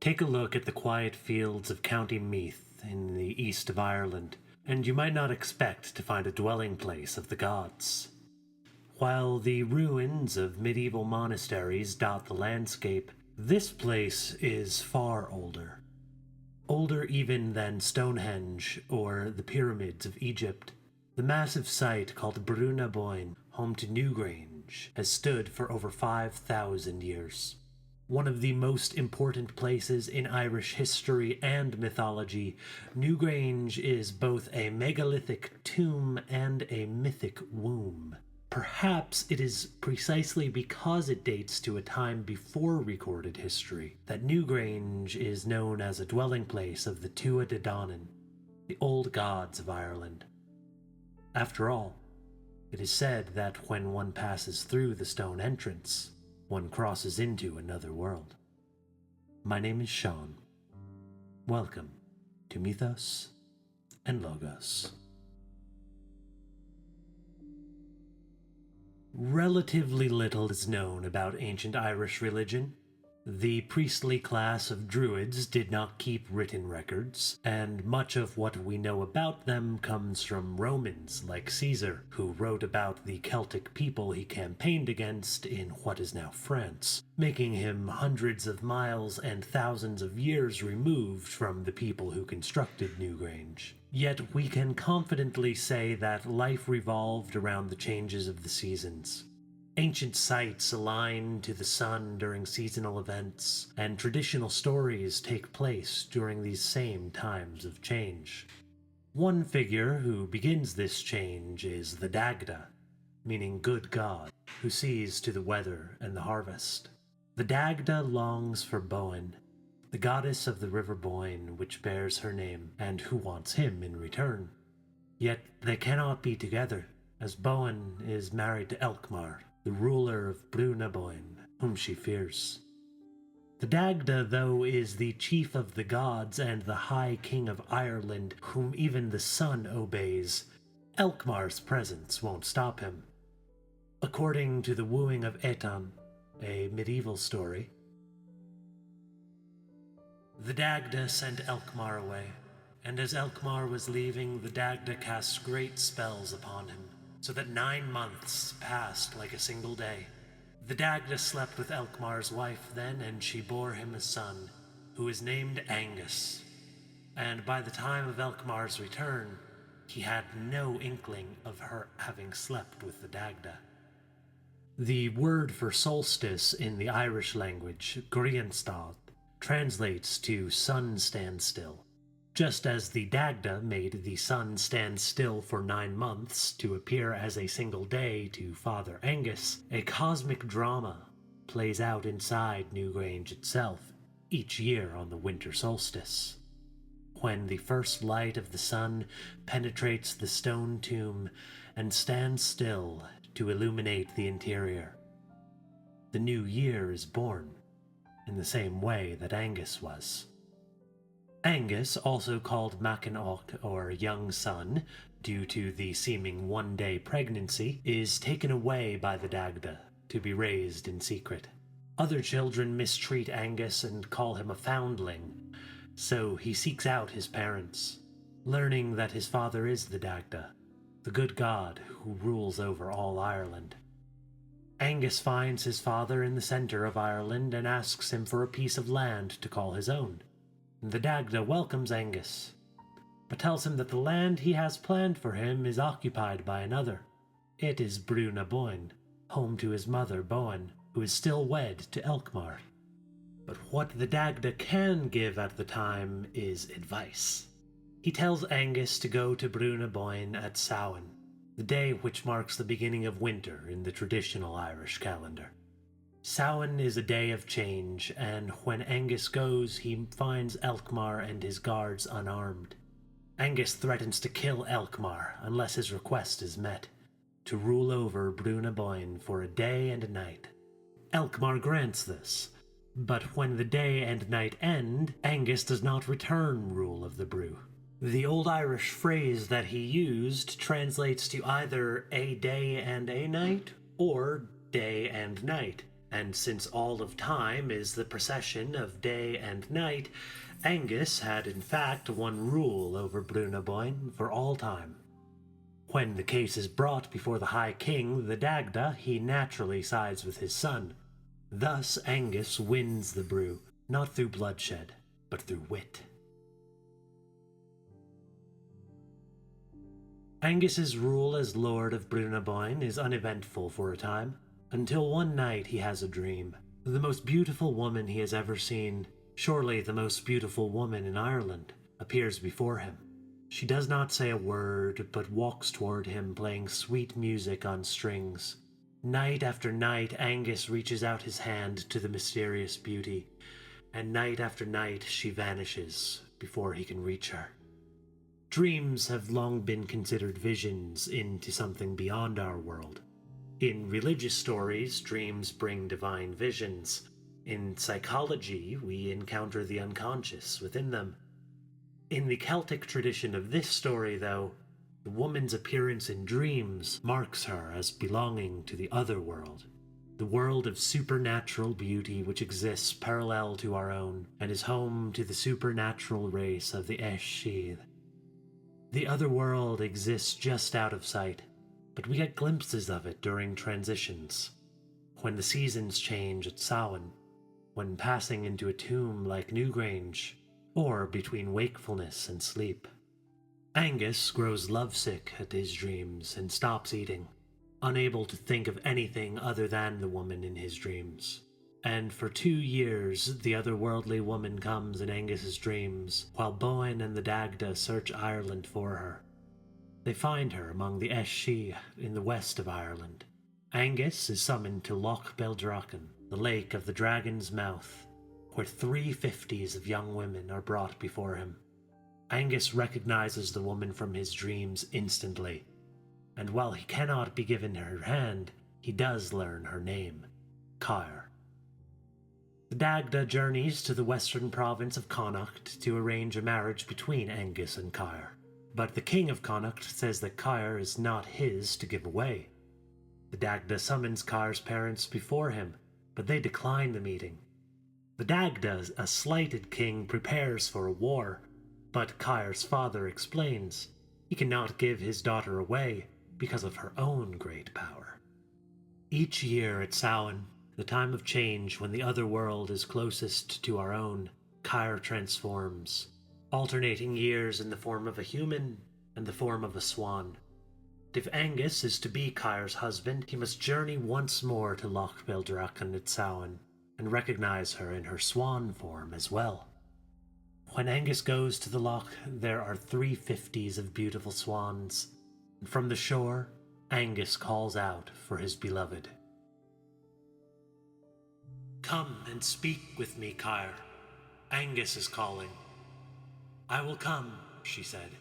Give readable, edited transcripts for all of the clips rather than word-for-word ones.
Take a look at the quiet fields of County Meath in the east of Ireland, and you might not expect to find a dwelling place of the gods. While the ruins of medieval monasteries dot the landscape, this place is far older. Older even than Stonehenge or the pyramids of Egypt. The massive site called Boinne, home to Newgrange, has stood for over 5,000 years. One of the most important places in Irish history and mythology, Newgrange is both a megalithic tomb and a mythic womb. Perhaps it is precisely because it dates to a time before recorded history that Newgrange is known as a dwelling place of the Tuatha Dé Danann, the old gods of Ireland. After all, it is said that when one passes through the stone entrance, one crosses into another world. My name is Sean. Welcome to Mythos and Logos. Relatively little is known about ancient Irish religion. The priestly class of Druids did not keep written records, and much of what we know about them comes from Romans like Caesar, who wrote about the Celtic people he campaigned against in what is now France, making him hundreds of miles and thousands of years removed from the people who constructed Newgrange. Yet we can confidently say that life revolved around the changes of the seasons. Ancient sites align to the sun during seasonal events, and traditional stories take place during these same times of change. One figure who begins this change is the Dagda, meaning good god, who sees to the weather and the harvest. The Dagda longs for Boanne, the goddess of the river Bóinne, which bears her name, and who wants him in return. Yet they cannot be together, as Boanne is married to Elkmar, the ruler of Boinne, whom she fears. The Dagda, though, is the chief of the gods and the high king of Ireland, whom even the sun obeys. Elkmar's presence won't stop him. According to the wooing of Etan, a medieval story, the Dagda sent Elkmar away, and as Elkmar was leaving, the Dagda cast great spells upon him, so that 9 months passed like a single day. The Dagda slept with Elkmar's wife then, and she bore him a son, who is named Aengus. And by the time of Elkmar's return, he had no inkling of her having slept with the Dagda. The word for solstice in the Irish language, Grianstad, translates to sun stand still. Just as the Dagda made the sun stand still for 9 months to appear as a single day to Father Aengus, a cosmic drama plays out inside Newgrange itself each year on the winter solstice. When the first light of the sun penetrates the stone tomb and stands still to illuminate the interior, the new year is born in the same way that Aengus was. Aengus, also called Macanoch or young sun, due to the seeming one-day pregnancy, is taken away by the Dagda to be raised in secret. Other children mistreat Aengus and call him a foundling, so he seeks out his parents, learning that his father is the Dagda, the good god who rules over all Ireland. Aengus finds his father in the center of Ireland and asks him for a piece of land to call his own. The Dagda welcomes Aengus, but tells him that the land he has planned for him is occupied by another. It is Boinne, home to his mother Boanne, who is still wed to Elkmar. But what the Dagda can give at the time is advice. He tells Aengus to go to Boinne at Samhain, the day which marks the beginning of winter in the traditional Irish calendar. Samhain is a day of change, and when Aengus goes, he finds Elkmar and his guards unarmed. Aengus threatens to kill Elkmar unless his request is met, to rule over Boinne for a day and a night. Elkmar grants this, but when the day and night end, Aengus does not return rule of the brew. The Old Irish phrase that he used translates to either a day and a night or day and night, And since all of time is the procession of day and night, Aengus had in fact one rule over Boinne for all time. When the case is brought before the High King, the Dagda, he naturally sides with his son. Thus Aengus wins the brew, not through bloodshed, but through wit. Aengus's rule as Lord of Boinne is uneventful for a time, until one night he has a dream. The most beautiful woman he has ever seen, surely the most beautiful woman in Ireland, appears before him. She does not say a word, but walks toward him playing sweet music on strings. Night after night, Aengus reaches out his hand to the mysterious beauty, and night after night she vanishes before he can reach her. Dreams have long been considered visions into something beyond our world. In religious stories, dreams bring divine visions. In psychology, we encounter the unconscious within them. In the Celtic tradition of this story, though, the woman's appearance in dreams marks her as belonging to the otherworld, the world of supernatural beauty which exists parallel to our own and is home to the supernatural race of the Aengus. The otherworld exists just out of sight, but we get glimpses of it during transitions, when the seasons change at Samhain, when passing into a tomb like Newgrange, or between wakefulness and sleep. Aengus grows lovesick at his dreams and stops eating, unable to think of anything other than the woman in his dreams. And for 2 years, the otherworldly woman comes in Aengus's dreams, while Boanne and the Dagda search Ireland for her. They find her among the Aengus in the west of Ireland. Aengus is summoned to Loch Beldrachen, the lake of the dragon's mouth, where 350s of young women are brought before him. Aengus recognizes the woman from his dreams instantly, and while he cannot be given her hand, he does learn her name, Cáer. The Dagda journeys to the western province of Connacht to arrange a marriage between Aengus and Cáer, but the king of Connacht says that Cáer is not his to give away. The Dagda summons Cáer's parents before him, but they decline the meeting. The Dagda, a slighted king, prepares for a war, but Cáer's father explains he cannot give his daughter away because of her own great power. Each year at Samhain, the time of change when the other world is closest to our own, Cáer transforms, alternating years in the form of a human and the form of a swan. If Aengus is to be Cáer's husband, he must journey once more to Loch Beldrachen at Samhain and recognize her in her swan form as well. When Aengus goes to the loch, there are 350s of beautiful swans, and from the shore, Aengus calls out for his beloved. "Come and speak with me, Cáer. Aengus is calling." "I will come," she said,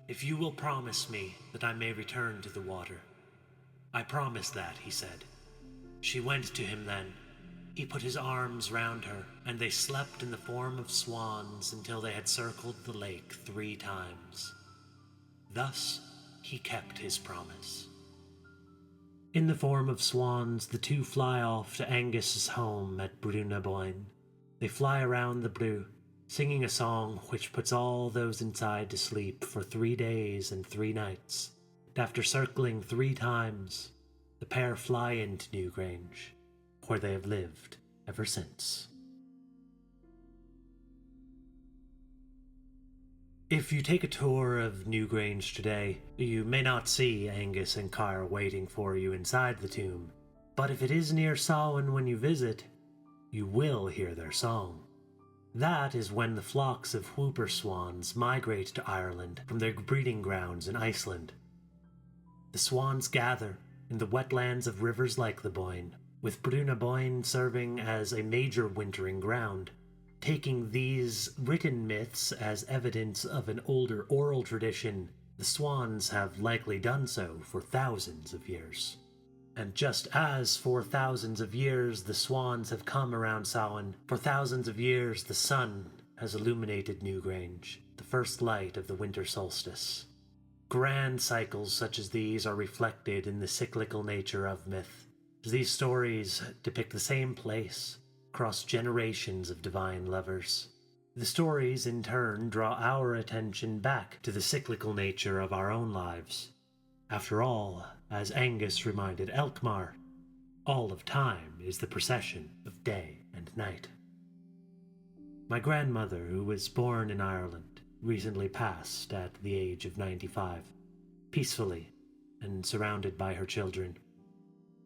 "if you will promise me that I may return to the water." "I promise that," he said. She went to him then. He put his arms round her, and they slept in the form of swans until they had circled the lake 3 times. Thus he kept his promise. In the form of swans, the two fly off to Aengus's home at Boinne. They fly around the brew, singing a song which puts all those inside to sleep for 3 days and 3 nights. And after circling 3 times, the pair fly into Newgrange, where they have lived ever since. If you take a tour of Newgrange today, you may not see Aengus and Cáer waiting for you inside the tomb, but if it is near Samhain when you visit, you will hear their song. That is when the flocks of Whooper Swans migrate to Ireland from their breeding grounds in Iceland. The swans gather in the wetlands of rivers like the Boyne, with Boinne serving as a major wintering ground, taking these written myths as evidence of an older oral tradition. The swans have likely done so for thousands of years. And just as for thousands of years the swans have come around Samhain, for thousands of years the sun has illuminated Newgrange, the first light of the winter solstice. Grand cycles such as these are reflected in the cyclical nature of myth. These stories depict the same place, across generations of divine lovers. The stories, in turn, draw our attention back to the cyclical nature of our own lives. After all, as Aengus reminded Elkmar, all of time is the procession of day and night. My grandmother, who was born in Ireland, recently passed at the age of 95, peacefully and surrounded by her children.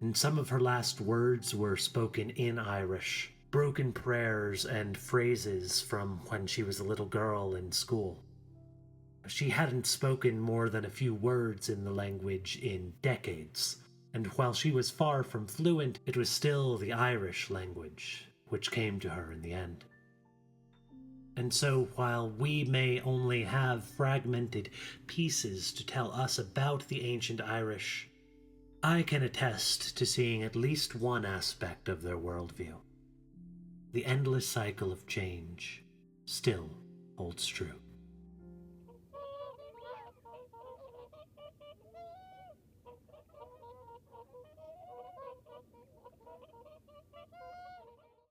And some of her last words were spoken in Irish, broken prayers and phrases from when she was a little girl in school. She hadn't spoken more than a few words in the language in decades, and while she was far from fluent, it was still the Irish language which came to her in the end. And so, while we may only have fragmented pieces to tell us about the ancient Irish, I can attest to seeing at least one aspect of their worldview. The endless cycle of change still holds true.